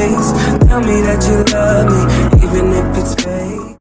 face. Tell me that you love me, even if it's fake.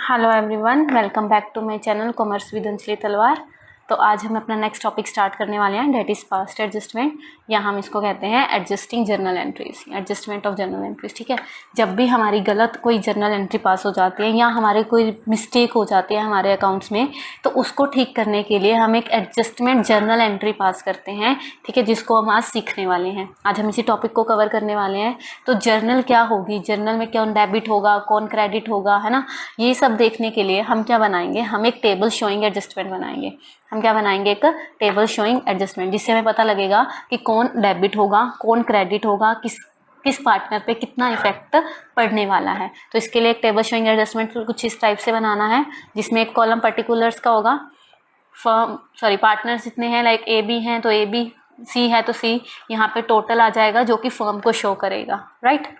Hello everyone, welcome back to my channel commerce with Anjali Talwar. तो आज हम अपना next topic start करने वाले हैं, that is past adjustment, या हम इसको कहते हैं adjusting journal entries, adjustment of journal entries. ठीक है, जब भी हमारी गलत कोई जर्नल एंट्री पास हो जाती है या हमारे कोई मिस्टेक हो जाती है हमारे अकाउंट्स में, तो उसको ठीक करने के लिए हम एक एडजस्टमेंट जर्नल एंट्री पास करते हैं। ठीक है, जिसको हम आज सीखने वाले हैं। आज हम इसी टॉपिक को कवर करने वाले हैं। तो जर्नल क्या होगी, जर्नल में कौन डेबिट होगा, कौन क्रेडिट होगा, है ना, ये सब देखने के लिए हम क्या बनाएंगे, हम एक टेबल शोइंग एडजस्टमेंट बनाएंगे। हम क्या बनाएंगे, एक टेबल शोइंग एडजस्टमेंट, जिससे हमें पता लगेगा कि कौन डेबिट होगा, कौन क्रेडिट होगा, किस पार्टनर पे कितना इफेक्ट पड़ने वाला है। तो इसके लिए एक टेबल शोइंग एडजस्टमेंट कुछ इस टाइप से बनाना है, जिसमें एक कॉलम पर्टिकुलर्स का होगा, पार्टनर्स जितने हैं, लाइक ए बी हैं तो ए बी, सी है तो सी, यहाँ पे टोटल आ जाएगा जो कि फर्म को शो करेगा। राइट,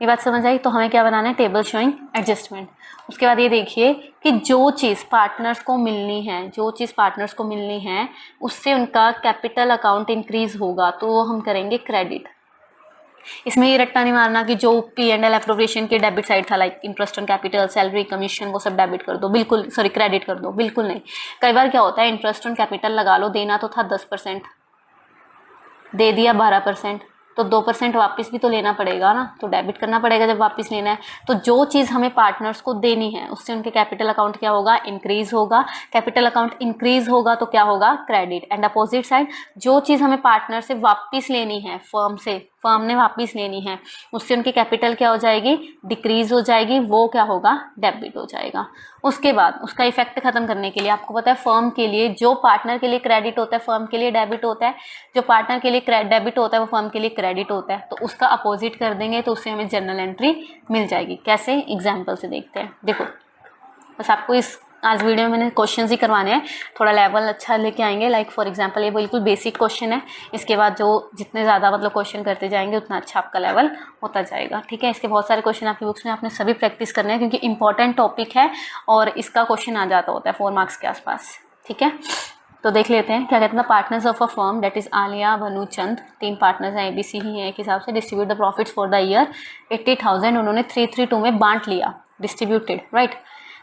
ये बात समझ आई। तो हमें क्या बनाना है, टेबल शोइंग एडजस्टमेंट। उसके बाद ये देखिए कि जो चीज़ पार्टनर्स को मिलनी है, उससे उनका कैपिटल अकाउंट इंक्रीज होगा तो वो हम करेंगे क्रेडिट। इसमें ये रट्टा नहीं मारना कि जो P&L एप्रोप्रिएशन के डेबिट साइड था, like interest on capital, salary, commission, वो सब डेबिट कर दो, बिल्कुल, सॉरी क्रेडिट कर दो, बिल्कुल नहीं। कई बार क्या होता है, इंटरेस्ट ऑन कैपिटल लगा लो, देना तो था 10%, दे दिया 12%, तो 2% वापस भी तो लेना पड़ेगा ना, तो डेबिट करना पड़ेगा जब वापस लेना है। तो जो चीज़ हमें पार्टनर्स को देनी है, उससे उनके कैपिटल अकाउंट क्या होगा, इंक्रीज होगा। कैपिटल अकाउंट इंक्रीज होगा तो क्या होगा, क्रेडिट। एंड अपोजिट साइड, जो चीज़ हमें पार्टनर से वापस लेनी है, फर्म ने वापस लेनी है, उससे उनकी कैपिटल क्या हो जाएगी, डिक्रीज हो जाएगी, वो क्या होगा, डेबिट हो जाएगा। उसके बाद उसका इफेक्ट खत्म करने के लिए, आपको पता है फर्म के लिए जो पार्टनर के लिए क्रेडिट होता है फर्म के लिए डेबिट होता है, जो पार्टनर के लिए डेबिट होता है वो फर्म के लिए क्रेडिट होता है। तो उसका अपोजिट कर देंगे तो उससे हमें जर्नल एंट्री मिल जाएगी। कैसे, एग्जाम्पल से देखते हैं। देखो, बस आपको इस आज वीडियो में मैंने क्वेश्चंस ही करवाने हैं, थोड़ा लेवल अच्छा लेके आएंगे। लाइक फॉर एग्जांपल ये बिल्कुल बेसिक क्वेश्चन है, इसके बाद जो जितने ज़्यादा मतलब क्वेश्चन करते जाएंगे उतना अच्छा आपका लेवल होता जाएगा। ठीक है, इसके बहुत सारे क्वेश्चन आपकी बुक्स में, आपने सभी प्रैक्टिस करने हैं क्योंकि इंपॉर्टेंट टॉपिक है और इसका क्वेश्चन आ जाता होता है 4 मार्क्स के आसपास। ठीक है, तो देख लेते हैं क्या कहते हैं। Partners of a firm that is Alia, Bhanu, Chand, 3 partners हैं, ABC ही है एक हिसाब से। Distribute the profits for the year 80,000 उन्होंने 332 में बांट लिया, distributed, right,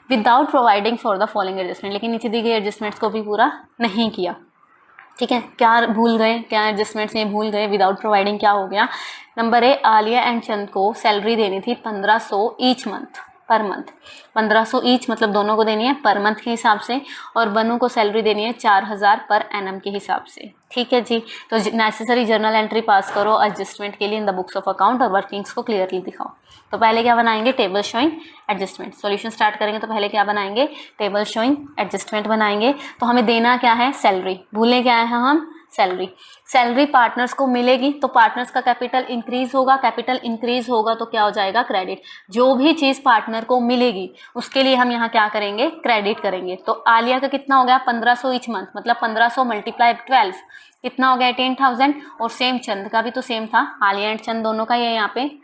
without providing for the following adjustment. लेकिन नीचे दी गई एडजस्टमेंट्स को भी पूरा नहीं किया। ठीक है, क्या भूल गए, क्या एडजस्टमेंट्स ये भूल गए, विदाउट प्रोवाइडिंग क्या हो गया। नंबर ए, आलिया एंड चंद को सैलरी देनी थी 1500 each month, per month 1500 each, मतलब दोनों को देनी है पर मंथ के हिसाब से, और बनु को सैलरी देनी है 4000 पर एनम के हिसाब से। ठीक है जी, तो नेसेसरी जर्नल एंट्री पास करो एडजस्टमेंट के लिए in the books of account और वर्किंग्स को क्लियरली दिखाओ। तो पहले क्या बनाएंगे, table showing adjustment. Solution start करेंगे तो पहले क्या बनाएंगे, टेबल शोइंग एडजस्टमेंट बनाएंगे। तो हमें देना क्या है, सैलरी, भूले क्या है हम, सैलरी पार्टनर्स को मिलेगी तो पार्टनर्स का कैपिटल इंक्रीज होगा, कैपिटल इंक्रीज होगा तो क्या हो जाएगा, क्रेडिट। जो भी चीज़ पार्टनर को मिलेगी उसके लिए हम यहाँ क्या करेंगे, क्रेडिट करेंगे। तो आलिया का कितना हो गया, 1500 ईच मंथ, मतलब 1500 × 12 कितना हो गया, 18,000। और सेम चंद का भी तो सेम था, आलिया एंड चंद दोनों का ये यहाँ पे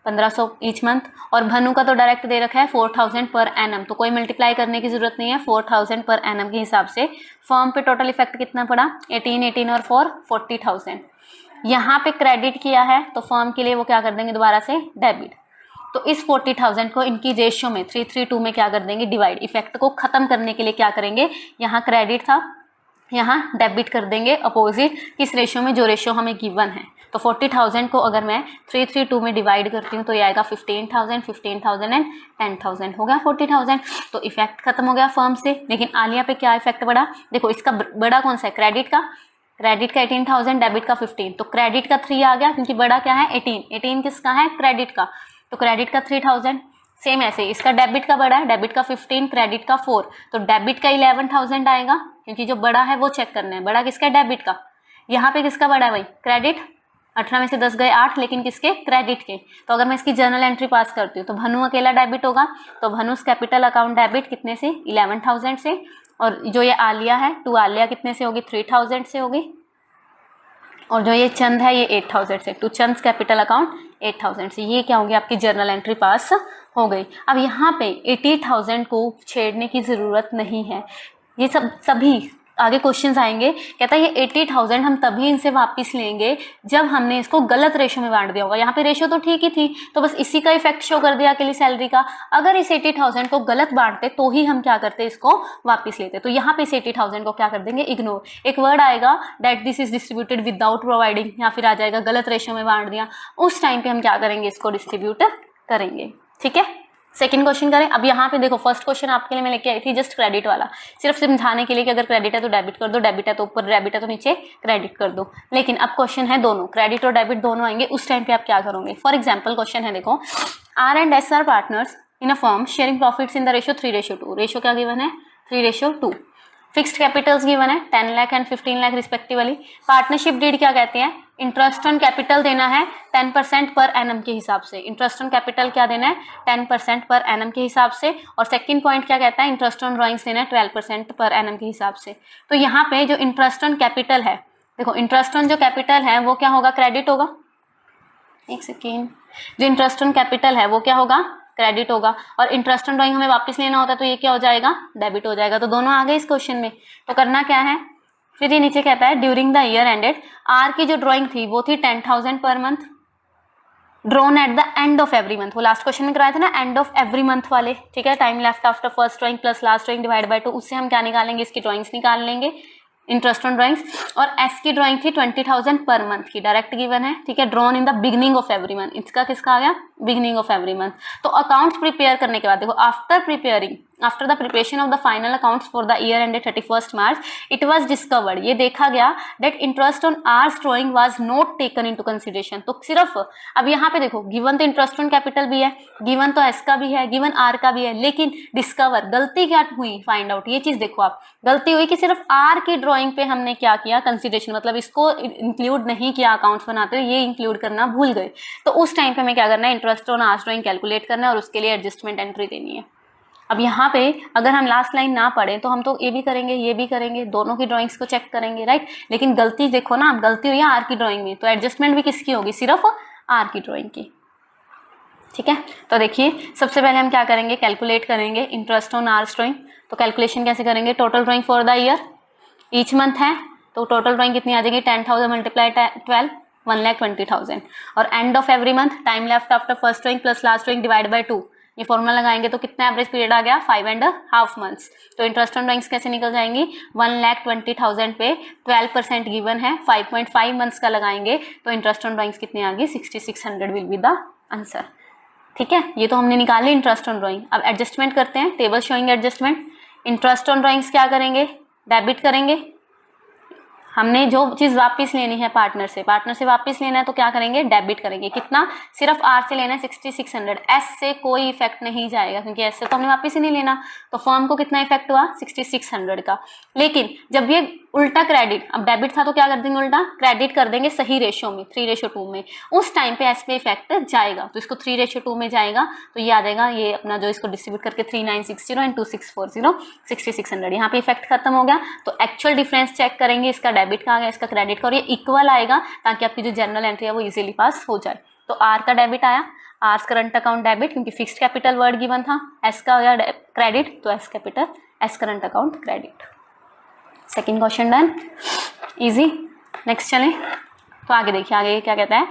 1500 ईच मंथ। और भनु का तो डायरेक्ट दे रखा है 4000 पर एनम, तो कोई मल्टीप्लाई करने की जरूरत नहीं है, 4000 पर एनम के हिसाब से। फर्म पे टोटल इफेक्ट कितना पड़ा, 18 और 4 40,000। यहाँ पे क्रेडिट किया है तो फर्म के लिए वो क्या कर देंगे, दोबारा से डेबिट। तो इस 40,000 को इनकी रेशियो में 332 में क्या कर देंगे, डिवाइड। इफेक्ट को खत्म करने के लिए क्या करेंगे, यहाँ क्रेडिट था, यहाँ डेबिट कर देंगे अपोजिट, किस रेशियो में, जो रेशियो हमें गिवन है। तो 40,000 को अगर मैं 332 में डिवाइड करती हूँ तो ये आएगा 15,000 एंड 10,000, हो गया 40,000। तो इफेक्ट खत्म हो गया फर्म से। लेकिन आलिया पे क्या इफेक्ट बढ़ा, देखो इसका बड़ा कौन सा है, क्रेडिट का 18,000, डेबिट का 15, तो क्रेडिट का 3 आ गया क्योंकि बड़ा क्या है 18 किसका है, क्रेडिट का, तो क्रेडिट का 3,000। सेम ऐसे इसका डेबिट का बड़ा है, डेबिट का 15, क्रेडिट का 4, तो डेबिट का 11,000 आएगा क्योंकि जो बड़ा है वो चेक करना है, बड़ा किसका, डेबिट का। यहाँ पे किसका बड़ा है भाई, क्रेडिट, 18 में से 10 गए 8, लेकिन किसके, क्रेडिट के। तो अगर मैं इसकी जर्नल एंट्री पास करती हूँ तो भनु अकेला डेबिट होगा, तो भनुस कैपिटल अकाउंट डेबिट कितने से, 11,000 से। और जो ये आलिया है, टू आलिया कितने से होगी, 3,000 से होगी। और जो ये चंद है ये 8,000 से, टू चंद कैपिटल अकाउंट 8,000 से। ये क्या होगी, आपकी जर्नल एंट्री पास हो गई। अब यहाँ पे 80,000 को छेड़ने की ज़रूरत नहीं है, ये सभी आगे क्वेश्चंस आएंगे, कहता है ये 80,000 हम तभी इनसे वापस लेंगे जब हमने इसको गलत रेशो में बांट दिया होगा। यहाँ पे रेशो तो ठीक ही थी, तो बस इसी का इफेक्ट शो कर दिया अकेली सैलरी का। अगर इस 80,000 को गलत बांटते तो ही हम क्या करते, इसको वापस लेते। तो यहाँ पे इस 80,000 को क्या कर देंगे, इग्नोर। एक वर्ड आएगा that this is distributed without providing, या फिर आ जाएगा गलत रेशो में बांट दिया, उस टाइम पे हम क्या करेंगे, इसको डिस्ट्रीब्यूट करेंगे। ठीक है, सेकंड क्वेश्चन करें। अब यहाँ पे देखो फर्स्ट क्वेश्चन आपके लिए मैं लेके आई थी जस्ट क्रेडिट वाला, सिर्फ समझाने के लिए कि अगर क्रेडिट है तो डेबिट कर दो, डेबिट है तो ऊपर, डेबिट है तो नीचे क्रेडिट कर दो। लेकिन अब क्वेश्चन है दोनों, क्रेडिट और डेबिट दोनों आएंगे, उस टाइम पे आप क्या करोगे। फॉर एग्जाम्पल क्वेश्चन है देखो, R and S are partners in a firm sharing profits in the ratio 3:2। Ratio क्या गिवन है, 3:2। फिक्स्ड कैपिटल्स गिवन है 10 lakh and 15 lakh respectively. Partnership deed क्या कहते हैं, इंटरेस्ट ऑन कैपिटल देना है 10% पर एनम के हिसाब से। इंटरेस्ट ऑन कैपिटल क्या देना है, 10% पर एनम के हिसाब से। और सेकंड पॉइंट क्या कहता है, इंटरेस्ट ऑन ड्राइंग्स देना है 12% पर एनम के हिसाब से। तो यहाँ पे जो इंटरेस्ट ऑन कैपिटल है, देखो इंटरेस्ट ऑन जो कैपिटल है वो क्या होगा, क्रेडिट होगा। एक सेकेंड, जो इंटरेस्ट ऑन कैपिटल है वो क्या होगा, क्रेडिट होगा। और इंटरेस्ट ऑन ड्राइंग हमें वापस लेना होता है तो ये क्या हो जाएगा, डेबिट हो जाएगा। तो दोनों आ गए इस क्वेश्चन में। तो करना क्या है, फिर ये नीचे कहता है during the year ended, R की जो ड्राइंग थी वो थी 10,000 per month, drawn at the end of every month. वो लास्ट क्वेश्चन में कराए थे ना, एंड ऑफ एवरी मंथ वाले। ठीक है, time left after first drawing plus last drawing divide by 2, उससे हम क्या निकालेंगे, इसकी ड्राइंग्स निकाल लेंगे, इंटरेस्ट ऑन ड्राइंग्स। और एस की ड्राइंग थी 20,000 पर मंथ की, डायरेक्ट गिवन है। ठीक है, drawn in the beginning of every month, इसका किसका आ गया, बिगनिंग ऑफ एवरी मंथ। तो अकाउंट्स प्रिपेयर करने के बाद देखो, after the preparation of the final accounts for the year ended 31 March it was discovered, ये देखा गया that interest on R's drawing was not taken into consideration. तो सिर्फ अब यहाँ पे देखो, गिवन तो इंटरेस्ट ऑन कैपिटल भी है, गिवन तो एस का भी है, गिवन आर का भी है, लेकिन डिस्कवर, गलती क्या हुई, फाइंड आउट। ये चीज देखो आप, गलती हुई कि सिर्फ आर की ड्रॉइंग पे हमने क्या किया, कंसीडरेशन, मतलब इसको इंक्लूड नहीं किया अकाउंट्स बनाते हुए, ये इंक्लूड करना भूल गए। तो उस टाइम पे हमें क्या करना है, interest on R's drawing calculate करना है और उसके लिए एडजस्टमेंट एंट्री देनी है। अब यहाँ पे अगर हम लास्ट लाइन ना पढ़ें तो हम तो ये भी करेंगे, दोनों की ड्राइंग्स को चेक करेंगे, राइट। लेकिन गलती देखो ना, गलती हुई है आर की ड्राइंग में, तो एडजस्टमेंट भी किसकी होगी, सिर्फ आर की ड्राइंग की। ठीक है, तो देखिए सबसे पहले हम क्या करेंगे, कैलकुलेट करेंगे इंटरेस्ट ऑन आर्स ड्राइंग। तो कैलकुलेशन कैसे करेंगे, total drawing for the year, each month है, तो टोटल ड्राइंग कितनी आ जाएगी, 10,000 मल्टीप्लाई 12, 1,20,000। और and of every month, time left after first drawing plus last drawing divide by 2, ये फॉर्मूला लगाएंगे तो कितना एवरेज पीरियड आ गया, 5.5 मंथ्स। तो इंटरेस्ट ऑन ड्राइंग्स कैसे निकल जाएंगी, 1,20,000 पे 12% गिवन है, 5.5 मंथ्स का लगाएंगे तो इंटरेस्ट ऑन ड्राइंग्स कितनी आ गई, 6,600 विल बी द आंसर। ठीक है, ये तो हमने निकाली इंटरेस्ट ऑन ड्राइंग। अब एडजस्टमेंट करते हैं, table showing adjustment. Interest on drawings क्या करेंगे, डेबिट करेंगे। हमने जो चीज वापस लेनी है पार्टनर से वापस लेना है तो क्या करेंगे, डेबिट करेंगे। कितना, सिर्फ आर से लेना है 6,600, एस से कोई इफेक्ट नहीं जाएगा क्योंकि एस से तो हमने वापस ही नहीं लेना। तो फर्म को कितना इफेक्ट हुआ, 6,600 का। लेकिन जब ये उल्टा क्रेडिट, अब डेबिट था तो क्या कर देंगे, उल्टा क्रेडिट कर देंगे सही रेशियो में, 3:2 में। उस टाइम पे एस पे इफेक्ट जाएगा, तो इसको 3:2 में जाएगा तो ये आ जाएगा, ये अपना जो इसको डिस्ट्रीब्यूट करके 3,960 एंड 2,640, 6,600, यहाँ पे इफेक्ट खत्म हो गया। तो एक्चुअल डिफरेंस चेक करेंगे, इसका डेबिट का आ गया, इसका क्रेडिट का, और ये इक्वल आएगा ताकि आपकी जो जनरल एंट्री है वो इजीली पास हो जाए। तो आर का डेबिट आया, आर्स करंट अकाउंट डेबिट क्योंकि फिक्स्ड कैपिटल वर्ड गिवन था, एस का हो गया क्रेडिट, तो S capital, S current account credit. Second question done, easy. Next चलें, तो आगे देखिए, आगे क्या कहता है,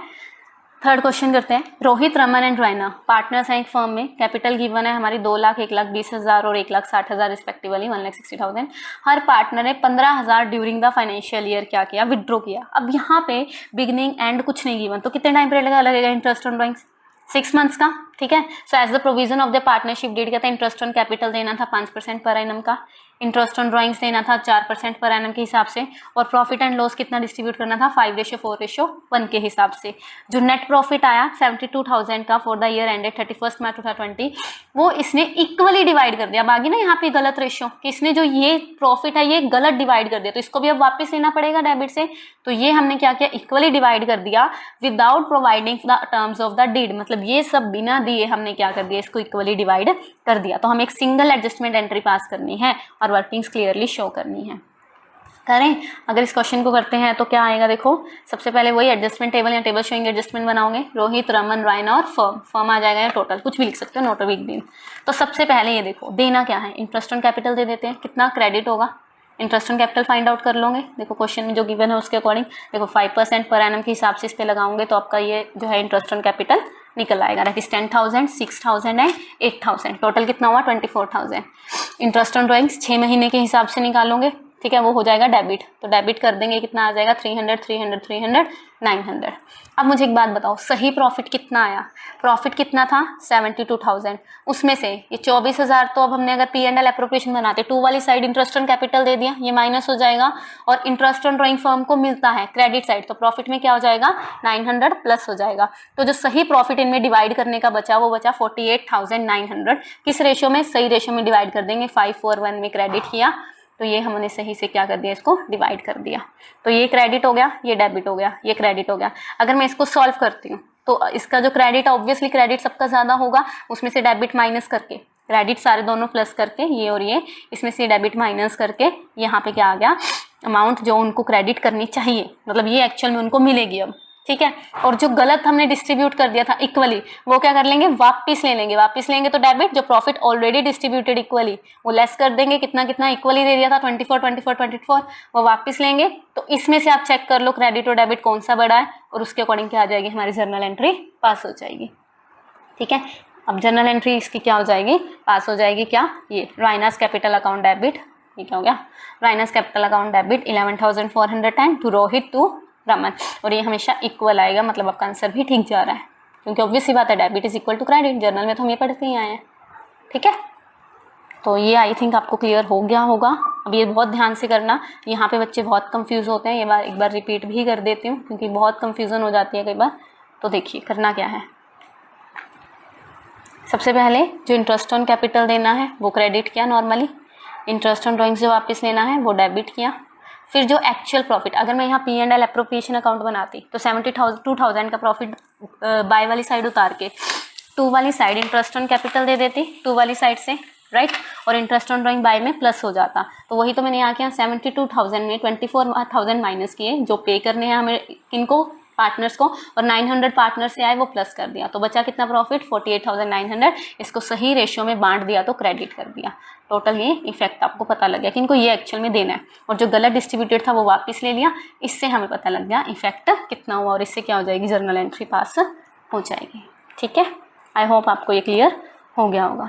थर्ड क्वेश्चन करते हैं। रोहित, रमन एंड रैना पार्टनर्स हैं एक फर्म में, कैपिटल गिवन है हमारी 2 लाख, 1,20,000 और 1,60,000 रिस्पेक्टिवली, 1,60,000। हर पार्टनर ने 15,000 ड्यूरिंग द फाइनेंशियल ईयर क्या किया, विड्रॉ किया। अब यहाँ पे बिगनिंग एंड कुछ नहीं गिवन, तो कितने टाइम पीरियड लगेगा इंटरेस्ट ऑन ड्राइंग्स, 6 मंथ्स का। ठीक है, so as the provision of the partnership deed कहते हैं इंटरेस्ट ऑन कैपिटल देना था 5% पर एनम का, इंटरेस्ट ऑन ड्राइंग्स देना था 4% पर एनम के हिसाब से, और प्रॉफिट एंड लॉस कितना डिस्ट्रीब्यूट करना था, 5:4:1 के हिसाब से। जो नेट प्रॉफिट आया 72,000 का फॉर द ईयर एंडेड 31 मार्च 2020, वो इसने इक्वली डिवाइड कर दिया। बाकी ना यहाँ पे गलत रेशियो कि इसने जो ये प्रॉफिट है ये गलत डिवाइड कर दिया, तो इसको भी अब वापस लेना पड़ेगा डेबिट से। तो ये हमने क्या किया, इक्वली डिवाइड कर दिया without providing the terms of the deed, मतलब ये सब बिना दिए हमने क्या कर दिया, इसको इक्वली डिवाइड कर दिया। तो हमें एक सिंगल एडजस्टमेंट एंट्री पास करनी है और वर्किंग्स क्लियरली शो करनी है। करें, अगर इस क्वेश्चन को करते हैं तो क्या आएगा, देखो सबसे पहले वही एडजस्टमेंट टेबल या टेबल शोइंग एडजस्टमेंट बनाओगे। रोहित, रमन, रैना और फर्म आ जाएगा, या टोटल कुछ भी लिख सकते हो, नोट वीक दिन। तो सबसे पहले ये देखो देना क्या है, इंटरेस्ट ऑन कैपिटल दे देते हैं, कितना क्रेडिट होगा interest on capital find out कर लोगे। देखो क्वेश्चन में जो गिवन है उसके अकॉर्डिंग देखो 5% पर एनम के हिसाब से इस पे लगाओगे तो आपका ये जो है इंटरेस्ट ऑन कैपिटल निकल आएगा। That is 10,000, 6,000 and 8,000। टोटल कितना हुआ 24,000। इंटरेस्ट ऑन ड्राइंग्स 6 महीने के हिसाब से निकालोगे, ठीक है, वो हो जाएगा डेबिट। तो डेबिट कर देंगे, कितना आ जाएगा 300, 300, 300, 900। अब मुझे एक बात बताओ, सही प्रॉफिट कितना आया? प्रॉफिट कितना था 72,000। उसमें से ये 24,000 तो अब हमने अगर P&L एप्रोप्रिएशन बनाते 2 वाली साइड इंटरेस्ट ऑन कैपिटल दे दिया, ये माइनस हो जाएगा और इंटरेस्ट ऑन ड्राइंग फर्म को मिलता है क्रेडिट साइड, तो प्रॉफिट में क्या हो जाएगा 900 प्लस हो जाएगा। तो जो सही प्रॉफिट इनमें डिवाइड करने का बचा वो बचा 48,900। किस रेशियो में? सही रेशियो में डिवाइड कर देंगे। 5/1 में क्रेडिट किया तो ये हमने सही से क्या कर दिया, इसको डिवाइड कर दिया। तो ये क्रेडिट हो गया, ये डेबिट हो गया, ये क्रेडिट हो गया। अगर मैं इसको सॉल्व करती हूँ तो इसका जो क्रेडिट, ऑब्वियसली क्रेडिट सबका ज़्यादा होगा, उसमें से डेबिट माइनस करके, क्रेडिट सारे दोनों प्लस करके ये और ये, इसमें से डेबिट माइनस करके यहाँ पे क्या आ गया अमाउंट जो उनको क्रेडिट करनी चाहिए, मतलब ये एक्चुअल में उनको मिलेगी अब, ठीक है। और जो गलत हमने डिस्ट्रीब्यूट कर दिया था इक्वली, वो क्या कर लेंगे, वापस ले लेंगे। वापस लेंगे तो डेबिट, जो प्रॉफिट ऑलरेडी डिस्ट्रीब्यूटेड इक्वली वो लेस कर देंगे। कितना कितना इक्वली दे दिया था 24, 24, 24, वो वापस लेंगे। तो इसमें से आप चेक कर लो क्रेडिट और डेबिट कौन सा बड़ा है और उसके अकॉर्डिंग क्या आ जाएगी, हमारी जर्नल एंट्री पास हो जाएगी, ठीक है। अब जर्नल एंट्री इसकी क्या हो जाएगी, पास हो जाएगी। क्या? ये राइनास कैपिटल अकाउंट डेबिट, ये क्या हो गया, राइनास capital account debit 11,410 to Rohit to Raman, और ये हमेशा इक्वल आएगा, मतलब आपका आंसर भी ठीक जा रहा है, क्योंकि ऑब्वियस सी बात है debit is equal to credit, journal में तो हम ये पढ़ते ही आए हैं, ठीक है। तो ये आई थिंक आपको क्लियर हो गया होगा। अब ये बहुत ध्यान से करना, यहाँ पे बच्चे बहुत कंफ्यूज होते हैं, ये एक बार रिपीट भी कर देती हूँ क्योंकि बहुत कंफ्यूजन हो जाती है कई बार। तो देखिए करना क्या है, सबसे पहले जो इंटरेस्ट ऑन कैपिटल देना है वो क्रेडिट किया नॉर्मली, इंटरेस्ट ऑन ड्राइंग्स जो वापस लेना है वो डेबिट किया। फिर जो एक्चुअल प्रॉफिट, अगर मैं यहाँ P&L एप्रोप्रिएशन अकाउंट बनाती तो 72,000 का प्रॉफिट बाय वाली साइड उतार के 2 वाली साइड इंटरेस्ट ऑन कैपिटल दे देती 2 वाली साइड से, राइट, और इंटरेस्ट ऑन ड्राइंग बाय में प्लस हो जाता। तो वही तो मैंने यहाँ किया, 72,000 में 24,000 माइनस किए जो पे करने हैं हमें किनको, पार्टनर्स को, और 900 पार्टनर से आए वो प्लस कर दिया, तो बचा कितना प्रॉफिट 48,900। इसको सही रेशियो में बांट दिया तो क्रेडिट कर दिया। टोटल ये इफेक्ट आपको पता लग गया कि इनको ये एक्चुअल में देना है, और जो गलत डिस्ट्रीब्यूटेड था वो वापस ले लिया। इससे हमें पता लग गया इफेक्ट कितना हुआ और इससे क्या हो जाएगी, जर्नल एंट्री पास हो जाएगी, ठीक है। आई होप आपको ये क्लियर हो गया होगा।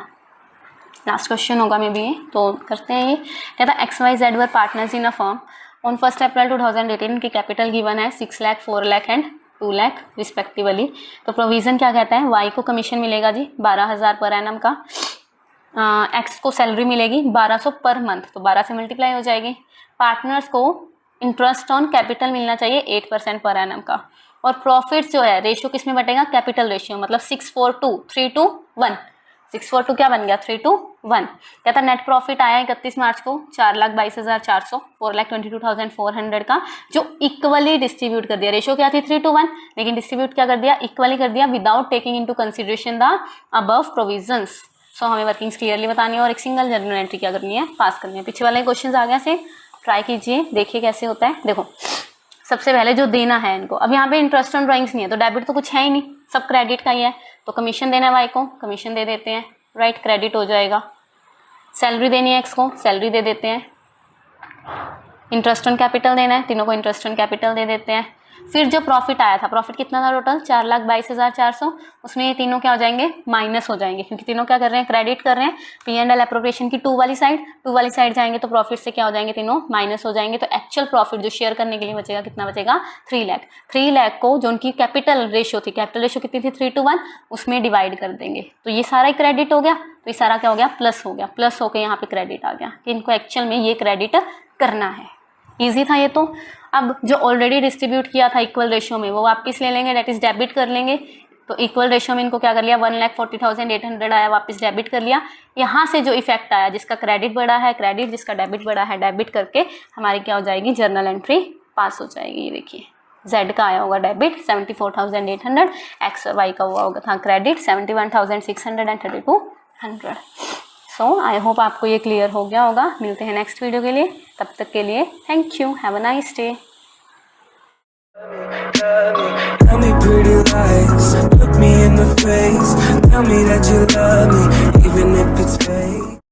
लास्ट क्वेश्चन होगा मे बी, तो करते हैं ये। कहता XYZ were partners in a firm on 1 अप्रैल 2018 की कैपिटल गिवन है 6 लाख, 4 लाख एंड 2 लाख रिस्पेक्टिवली। तो प्रोविज़न क्या कहता है, Y को कमीशन मिलेगा जी 12,000 पर एनम का, X को सैलरी मिलेगी 1200 पर मंथ, तो 12 से मल्टीप्लाई हो जाएगी। पार्टनर्स को इंटरेस्ट ऑन कैपिटल मिलना चाहिए 8% पर एनम का, और प्रॉफिट्स जो है रेशियो किस में बटेगा, कैपिटल रेशियो, मतलब 6:4 3:1। 6:4 क्या बन गया 3:1। कहता नेट प्रॉफिट आया 31 मार्च को 4,22,400, 4,22,400 का, जो इक्वली डिस्ट्रीब्यूट कर दिया। रेशियो क्या थी 3:1, लेकिन डिस्ट्रीब्यूट क्या कर दिया, इक्वली कर दिया without taking into consideration the above provisions. So हमें वर्किंग्स क्लियरली बतानी है और एक सिंगल जर्नल एंट्री क्या करनी है, पास करनी है। पीछे वाले क्वेश्चन आ गया से ट्राई कीजिए, देखिए कैसे होता है। देखो सबसे पहले जो देना है इनको, अब यहाँ पे इंटरेस्ट ऑन ड्राइंग्स नहीं है तो डेबिट तो कुछ है ही नहीं, सब क्रेडिट का ही है, तो कमीशन देना है वाई को, कमीशन दे देते हैं, राइट, क्रेडिट हो जाएगा। सैलरी देनी है एक्स को, सैलरी दे देते हैं। इंटरेस्ट ऑन कैपिटल देना है, तीनों को इंटरेस्ट ऑन कैपिटल दे देते हैं। फिर जो प्रॉफिट आया था, प्रॉफिट कितना था टोटल 4,22,400, उसमें ये तीनों क्या हो जाएंगे, माइनस हो जाएंगे, क्योंकि तीनों क्या कर रहे हैं, क्रेडिट कर रहे हैं। P&L एप्रोप्रिएशन की 2 वाली साइड जाएंगे तो प्रॉफिट से क्या हो जाएंगे, तीनों माइनस हो जाएंगे। तो एक्चुअल प्रॉफिट जो शेयर करने के लिए बचेगा कितना बचेगा, 3 लाख। 3 लाख को जो उनकी कैपिटल रेशियो थी, कैपिटल रेशियो कितनी थी 3:1, उसमें डिवाइड कर देंगे, तो ये सारा ही क्रेडिट हो गया। तो ये सारा क्या हो गया, प्लस हो गया, प्लस होकर यहाँ पे क्रेडिट आ गया कि इनको एक्चुअल में ये क्रेडिट करना है। ईजी था ये तो। अब जो ऑलरेडी डिस्ट्रीब्यूट किया था इक्वल रेशियो में वो वापस ले लेंगे, डेट इज डेबिट कर लेंगे। तो इक्वल रेशियो में इनको क्या कर लिया, 1,40,800 आया, वापस डेबिट कर लिया। यहाँ से जो इफेक्ट आया, जिसका क्रेडिट बढ़ा है क्रेडिट, जिसका डेबिट बढ़ा है डेबिट, करके हमारी क्या हो जाएगी, जर्नल एंट्री पास हो जाएगी। ये देखिए Z का आया होगा डेबिट 74,800, एक्स वाई का हुआ होगा था credit 71,600 and 3,200। So I hope आपको ये क्लियर हो गया होगा। मिलते हैं नेक्स्ट वीडियो के लिए, तब तक के लिए thank you, have a nice day. Tell me pretty lies, look me in the face. Tell me that you love me, even if it's fake.